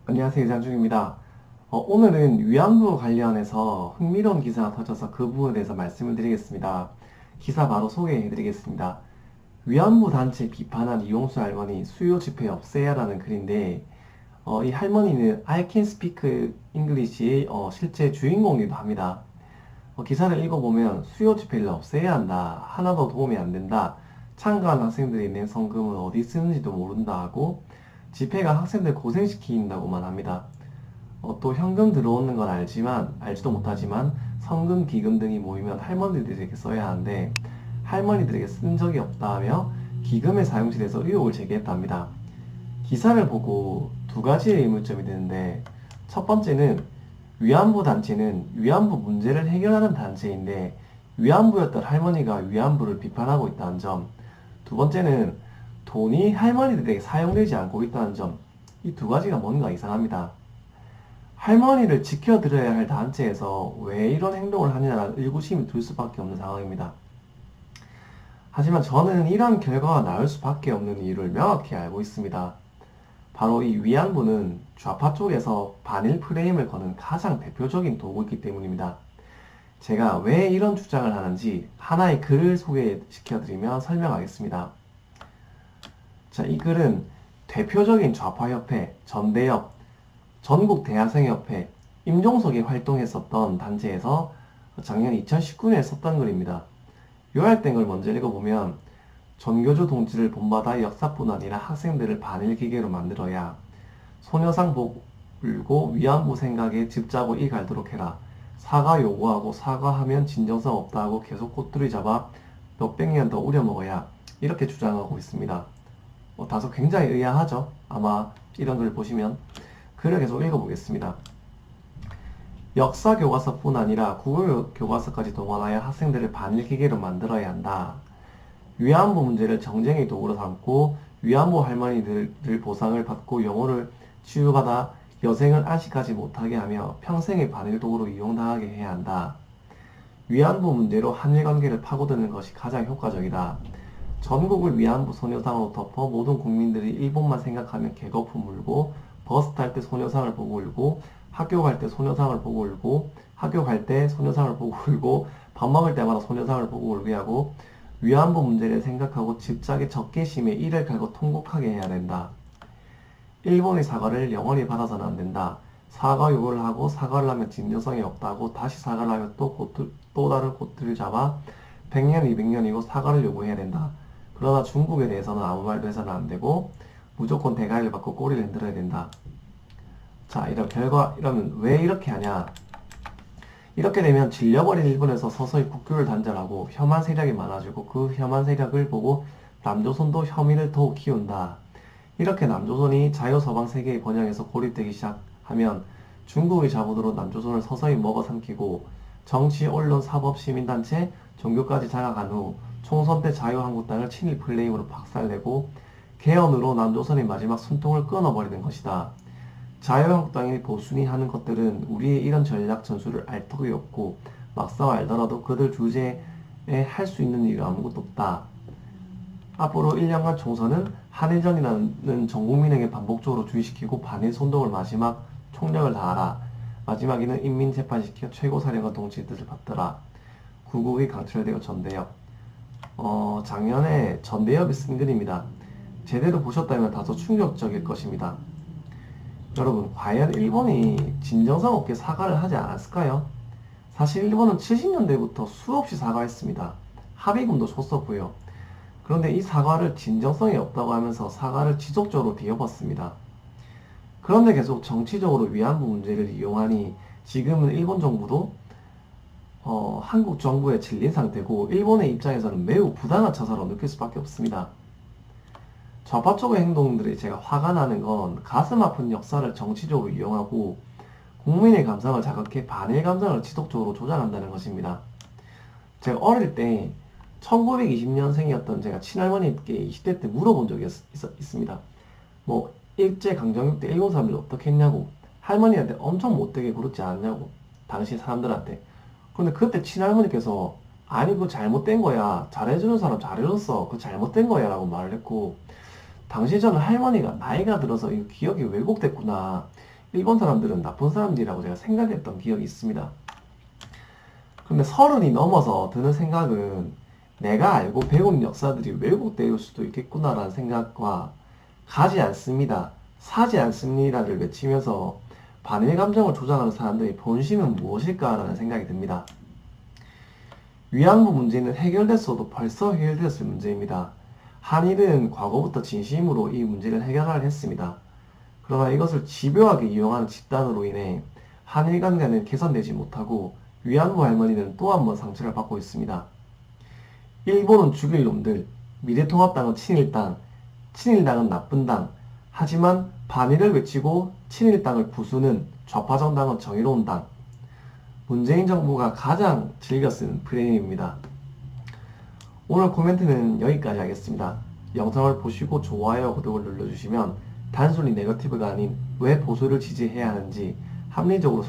안녕하세요. 이장중입니다. 오늘은 위안부 관련해서 흥미로운 기사가 터져서 그 부분에 대해서 말씀을 드리겠습니다. 기사 바로 소개해 드리겠습니다. 위안부 단체 비판한 이용수 할머니 수요 집회 없애야라는 글인데, 이 할머니는 I Can Speak English의 실제 주인공이기도 합니다. 기사를 읽어보면 수요 집회를 없애야 한다. 하나도 도움이 안 된다. 참가한 학생들이 낸 성금은 어디 쓰는지도 모른다 하고 집회가 학생들 고생시킨다고만 합니다. 또 현금 들어오는 건 알지도 못하지만 성금, 기금 등이 모이면 할머니들에게 써야 하는데 할머니들에게 쓴 적이 없다 하며 기금의 사용실에 대해서 의혹을 제기했답니다. 기사를 보고 두 가지의 의문점이 드는데 첫 번째는 위안부 단체는 위안부 문제를 해결하는 단체인데 위안부였던 할머니가 위안부를 비판하고 있다는 점. 두 번째는 돈이 할머니들에게 사용되지 않고 있다는 점. 이 두 가지가 뭔가 이상합니다. 할머니를 지켜드려야 할 단체에서 왜 이런 행동을 하느냐는 의구심이 들 수밖에 없는 상황입니다. 하지만 저는 이런 결과가 나올 수밖에 없는 이유를 명확히 알고 있습니다. 바로 이 위안부는 좌파 쪽에서 반일 프레임을 거는 가장 대표적인 도구이기 때문입니다. 제가 왜 이런 주장을 하는지 하나의 글을 소개시켜드리며 설명하겠습니다. 자, 이 글은 대표적인 좌파협회, 전대협, 전국대학생협회, 임종석이 활동했었던 단체에서 작년 2019년에 썼던 글입니다. 요약된 걸 먼저 읽어보면 전교조 동지를 본받아 역사뿐 아니라 학생들을 반일기계로 만들어야 소녀상 보고 위안부 생각에 집 짜고 이 갈도록 해라. 사과 요구하고 사과하면 진정성 없다 하고 계속 꼬투리 잡아 몇백 년 더 우려먹어야 이렇게 주장하고 있습니다. 다소 굉장히 의아하죠? 아마 이런 글 보시면 글을 계속 읽어보겠습니다. 역사 교과서뿐 아니라 국어 교과서까지 동원하여 학생들을 반일기계로 만들어야 한다. 위안부 문제를 정쟁의 도구로 삼고 위안부 할머니들을 보상을 받고 영혼을 치유받아 여생을 안식하지 못하게 하며 평생의 반일 도구로 이용당하게 해야 한다. 위안부 문제로 한일 관계를 파고드는 것이 가장 효과적이다. 전국을 위안부 소녀상으로 덮어 모든 국민들이 일본만 생각하면 개거품 울고 버스 탈 때 소녀상을 보고 울고 학교 갈 때 소녀상을 보고 울고 학교 갈 때 소녀상을 보고 울고 밥 먹을 때마다 소녀상을 보고 울게 하고 위안부 문제를 생각하고 집착의 적개심에 이를 갈고 통곡하게 해야 된다. 일본의 사과를 영원히 받아서는 안 된다. 사과 요구를 하고 사과를 하면 진정성이 없다고 다시 사과를 하면 또 다른 꼬투리를 잡아 100년, 200년이고 사과를 요구해야 된다. 그러나 중국에 대해서는 아무 말도 해서는 안 되고 무조건 대가리를 받고 꼬리를 흔들어야 된다. 자, 이러면 왜 이렇게 하냐? 이렇게 되면 질려버린 일본에서 서서히 국교를 단절하고 혐한 세력이 많아지고 그 혐한 세력을 보고 남조선도 혐의를 더욱 키운다. 이렇게 남조선이 자유서방 세계의 번영에서 고립되기 시작하면 중국의 자본으로 남조선을 서서히 먹어삼키고 정치, 언론, 사법, 시민단체, 종교까지 장악한 후 총선 때 자유한국당을 친일 플레임으로 박살내고 개헌으로 남조선의 마지막 숨통을 끊어버리는 것이다. 자유한국당이 보수니 하는 것들은 우리의 이런 전략 전술을 알 턱이 없고 막상 알더라도 그들 주제에 할 수 있는 일이 아무것도 없다. 앞으로 1년간 총선은 한일전이라는 전국민에게 반복적으로 주의시키고 반일 선동을 마지막 총력을 다하라. 마지막에는 인민재판시켜 최고사령관 동지의 뜻을 받더라. 구국이 강철되고 전대협. 작년에 전대협이 쓴 글입니다. 제대로 보셨다면 다소 충격적일 것입니다. 여러분, 과연 일본이 진정성 없게 사과를 하지 않았을까요? 사실 일본은 70년대부터 수없이 사과했습니다. 합의금도 줬었고요. 그런데 이 사과를 진정성이 없다고 하면서 사과를 지속적으로 뒤엎었습니다. 그런데 계속 정치적으로 위안부 문제를 이용하니 지금은 일본 정부도 한국 정부에 질린 상태고 일본의 입장에서는 매우 부당한 처사로 느낄 수밖에 없습니다. 좌파 쪽의 행동들이 제가 화가 나는 건 가슴 아픈 역사를 정치적으로 이용하고 국민의 감성을 자극해 반일 감성을 지속적으로 조장한다는 것입니다. 제가 어릴 때 1920년생이었던 제가 친할머니께 20대 때 물어본 적이 있습니다. 뭐 일제강점기 때 일본 사람들이 어떻게 했냐고 할머니한테 엄청 못되게 굴었지 않았냐고 당시 사람들한테. 그런데 그때 친할머니께서 아니 그거 잘못된 거야, 잘해주는 사람 잘해줬어, 그거 잘못된 거야 라고 말을 했고 당시 저는 할머니가 나이가 들어서 이 기억이 왜곡됐구나 일본 사람들은 나쁜 사람들이라고 제가 생각했던 기억이 있습니다. 그런데 30이 넘어서 드는 생각은 내가 알고 배운 역사들이 왜곡될 수도 있겠구나라는 생각과 가지 않습니다, 사지 않습니다를 외치면서 반일 감정을 조장하는 사람들의 본심은 무엇일까라는 생각이 듭니다. 위안부 문제는 해결됐어도 벌써 해결되었을 문제입니다. 한일은 과거부터 진심으로 이 문제를 해결하려 했습니다. 그러나 이것을 집요하게 이용하는 집단으로 인해 한일 관계는 개선되지 못하고 위안부 할머니는 또 한 번 상처를 받고 있습니다. 일본은 죽일 놈들, 미래통합당은 친일당, 친일당은 나쁜 당, 하지만 반일을 외치고 친일당을 부수는 좌파정당은 정의로운 당. 문재인 정부가 가장 즐겨 쓰는 프레임입니다. 오늘 코멘트는 여기까지 하겠습니다. 영상을 보시고 좋아요, 구독을 눌러주시면 단순히 네거티브가 아닌 왜 보수를 지지해야 하는지 합리적으로